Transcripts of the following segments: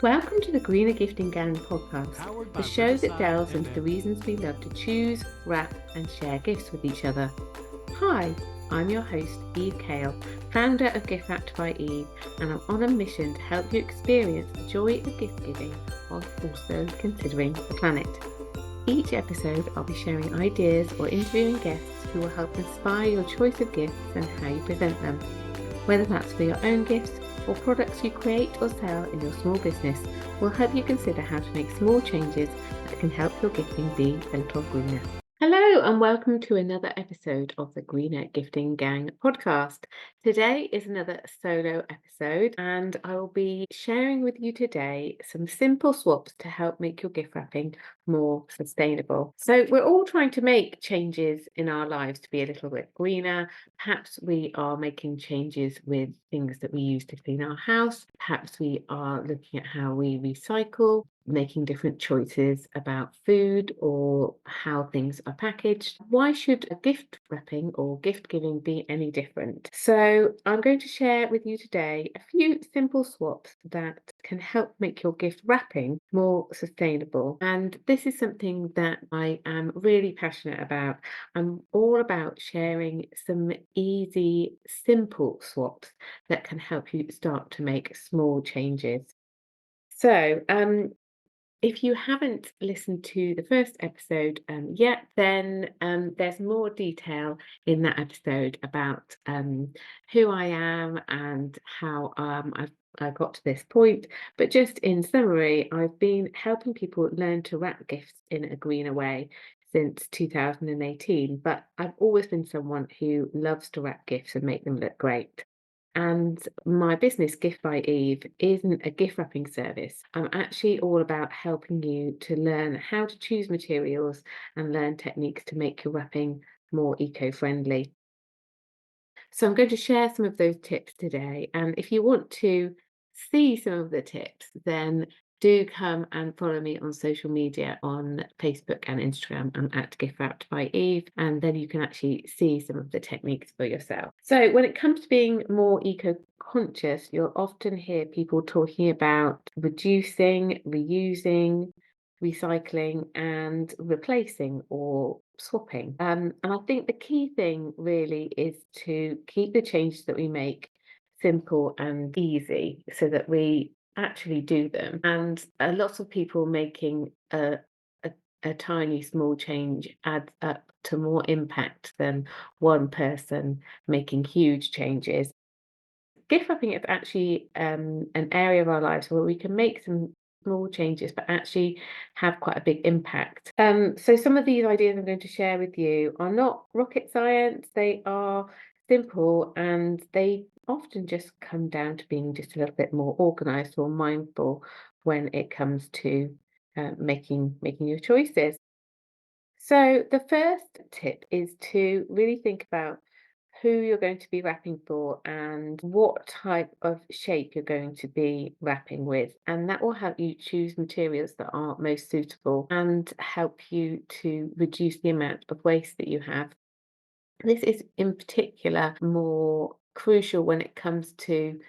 Welcome to the Greener Gifting Gang podcast, the show that delves into the reasons we love to choose, wrap, and share gifts with each other. Hi, I'm your host, Eve Kale, founder of Gift Wrapped by Eve, and I'm on a mission to help you experience the joy of gift giving while also considering the planet. Each episode, I'll be sharing ideas or interviewing guests who will help inspire your choice of gifts and how you present them. Whether that's for your own gifts or products you create or sell in your small business, will help you consider how to make small changes that can help your gifting be a little greener. Hello and welcome to another episode of the Greener Gifting Gang podcast. Today is another solo episode and I will be sharing with you today some simple swaps to help make your gift wrapping more sustainable. So we're all trying to make changes in our lives to be a little bit greener. Perhaps we are making changes with things that we use to clean our house. Perhaps we are looking at how we recycle, making different choices about food or how things are packaged. Why should a gift wrapping or gift giving be any different? So I'm going to share with you today a few simple swaps that can help make your gift wrapping more sustainable. And this is something that I am really passionate about. I'm all about sharing some easy, simple swaps that can help you start to make small changes. So, if you haven't listened to the first episode yet, then there's more detail in that episode about who I am and how I got to this point. But just in summary, I've been helping people learn to wrap gifts in a greener way since 2018. But I've always been someone who loves to wrap gifts and make them look great. And my business, Gift by Eve, isn't a gift wrapping service. I'm actually all about helping you to learn how to choose materials and learn techniques to make your wrapping more eco-friendly. So I'm going to share some of those tips today. And if you want to see some of the tips, then do come and follow me on social media on Facebook and Instagram. I'm at Gift Wrapped by Eve, and then you can actually see some of the techniques for yourself. So when it comes to being more eco-conscious, you'll often hear people talking about reducing, reusing, recycling and replacing or swapping. And I think the key thing really is to keep the changes that we make simple and easy so that we actually do them. And a lot of people making a tiny small change adds up to more impact than one person making huge changes. Gift wrapping is actually an area of our lives where we can make some small changes, but actually have quite a big impact. So some of these ideas I'm going to share with you are not rocket science. They are simple and they often just come down to being just a little bit more organized or mindful when it comes to making your choices. So the first tip is to really think about who you're going to be wrapping for and what type of shape you're going to be wrapping with. And that will help you choose materials that are most suitable and help you to reduce the amount of waste that you have. This is in particular more crucial when it comes to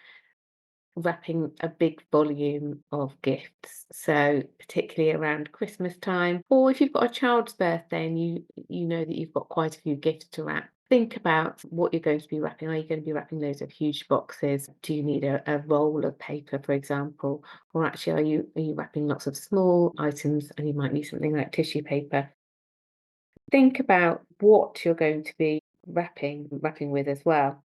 wrapping a big volume of gifts, so particularly around Christmas time, or if you've got a child's birthday and you know that you've got quite a few gifts to wrap. Think about what you're going to be wrapping. Are you going to be wrapping loads of huge boxes? Do you need a roll of paper, for example? Or actually are you wrapping lots of small items and you might need something like tissue paper? Think about what you're going to be wrapping with as well.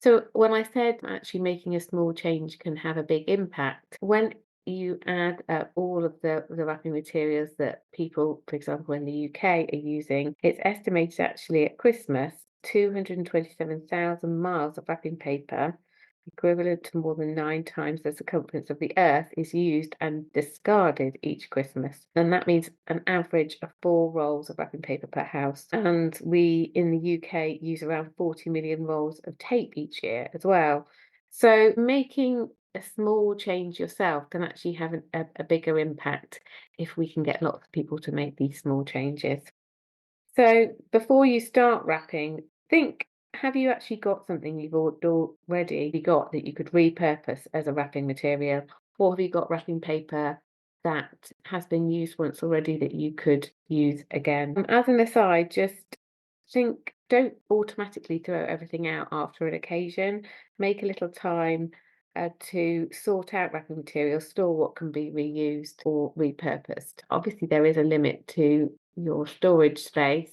So when I said actually making a small change can have a big impact, when you add up all of the wrapping materials that people, for example, in the UK are using, it's estimated actually at Christmas, 227,000 miles of wrapping paper, equivalent to more than 9 times the circumference of the Earth, is used and discarded each Christmas. And that means an average of 4 rolls of wrapping paper per house. And we in the UK use around 40 million rolls of tape each year as well. So making a small change yourself can actually have a bigger impact if we can get lots of people to make these small changes. So before you start wrapping, think, have you actually got something you've already got that you could repurpose as a wrapping material? Or have you got wrapping paper that has been used once already that you could use again? As an aside, just don't automatically throw everything out after an occasion. Make a little time to sort out wrapping material, store what can be reused or repurposed. Obviously, there is a limit to your storage space,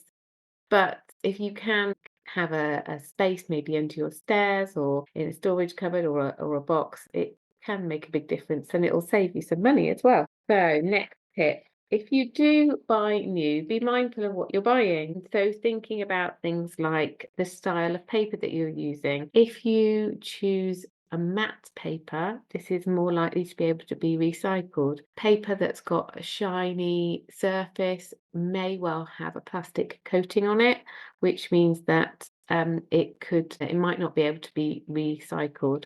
but if you can have a space maybe under your stairs or in a storage cupboard or a box, it can make a big difference and it'll save you some money as well. So, next tip. If you do buy new, be mindful of what you're buying. So, thinking about things like the style of paper that you're using. If you choose a matte paper, this is more likely to be able to be recycled. Paper that's got a shiny surface may well have a plastic coating on it, which means that it might not be able to be recycled.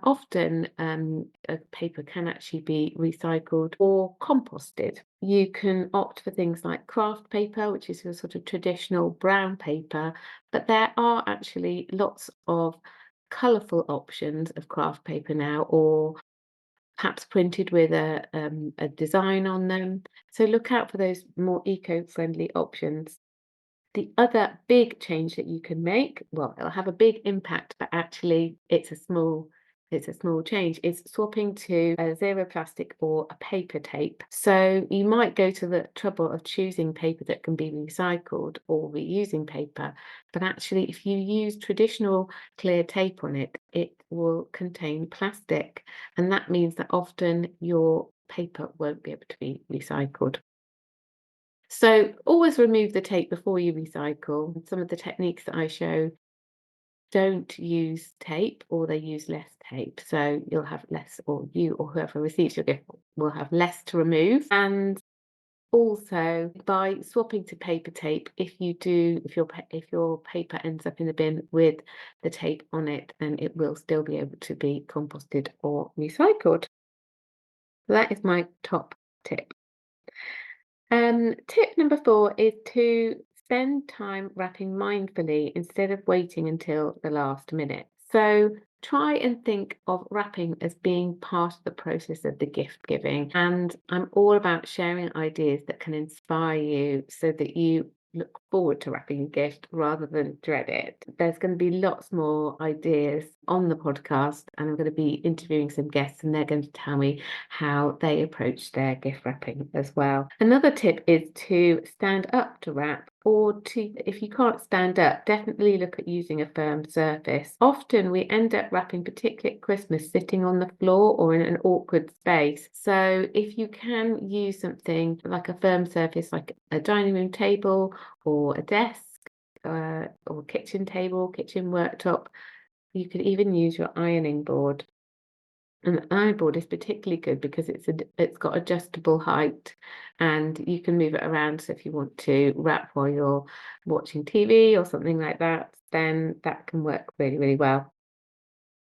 Often, a paper can actually be recycled or composted. You can opt for things like craft paper, which is your sort of traditional brown paper, but there are actually lots of colourful options of craft paper now, or perhaps printed with a design on them. So look out for those more eco-friendly options. The other big change that you can make, well, it'll have a big impact, but actually it's a small change, is swapping to a zero plastic or a paper tape. So you might go to the trouble of choosing paper that can be recycled or reusing paper, but actually if you use traditional clear tape on it, it will contain plastic, and that means that often your paper won't be able to be recycled. So always remove the tape before you recycle. Some of the techniques that I show don't use tape, or they use less tape. So you'll have less, or you or whoever receives your gift will have less to remove. And also by swapping to paper tape, if your paper ends up in the bin with the tape on it, then it will still be able to be composted or recycled. That is my top tip. Tip number 4 is to spend time wrapping mindfully instead of waiting until the last minute. So try and think of wrapping as being part of the process of the gift giving. And I'm all about sharing ideas that can inspire you so that you look forward to wrapping a gift rather than dread it. There's going to be lots more ideas on the podcast, and I'm going to be interviewing some guests, and they're going to tell me how they approach their gift wrapping as well. Another tip is to stand up to wrap, or if you can't stand up, definitely look at using a firm surface. Often we end up wrapping, particularly at Christmas, sitting on the floor or in an awkward space. So if you can use something like a firm surface, like a dining room table or a desk, or kitchen table, kitchen worktop, you could even use your ironing board. And the iron board is particularly good because it's got adjustable height, and you can move it around. So if you want to wrap while you're watching TV or something like that, then that can work really, really well.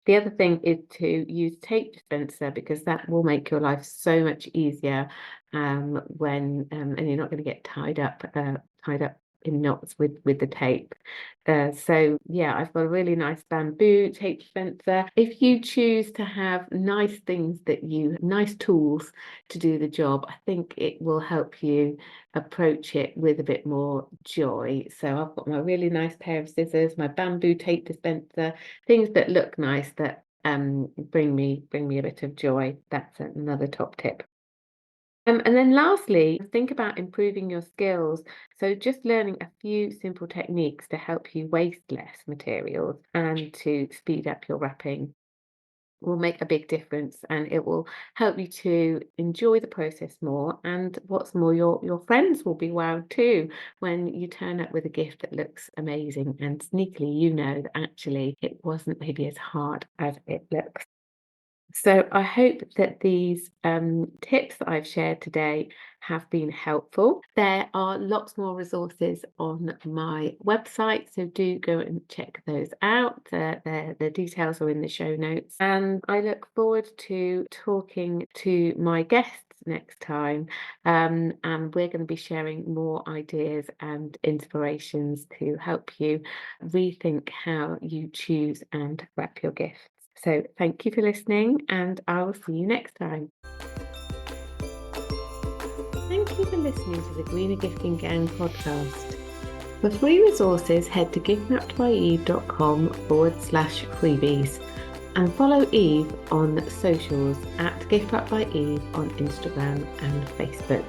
The other thing is to use tape dispenser, because that will make your life so much easier, and you're not going to get tied up in knots with the tape. So yeah, I've got a really nice bamboo tape dispenser. If you choose to have nice tools to do the job, I think it will help you approach it with a bit more joy. So I've got my really nice pair of scissors, my bamboo tape dispenser, things that look nice, that bring me a bit of joy. That's another top tip. And then lastly, think about improving your skills. So just learning a few simple techniques to help you waste less materials and to speed up your wrapping will make a big difference, and it will help you to enjoy the process more. And what's more, your friends will be wowed too when you turn up with a gift that looks amazing, and sneakily you know that actually it wasn't maybe as hard as it looks. So I hope that these tips that I've shared today have been helpful. There are lots more resources on my website, so do go and check those out. The details are in the show notes. And I look forward to talking to my guests next time. And we're going to be sharing more ideas and inspirations to help you rethink how you choose and wrap your gifts. So thank you for listening, and I will see you next time. Thank you for listening to the Greener Gifting Gang podcast. For free resources, head to giftwrappedbyeve.com/freebies and follow Eve on socials at giftwrappedbyeve on Instagram and Facebook.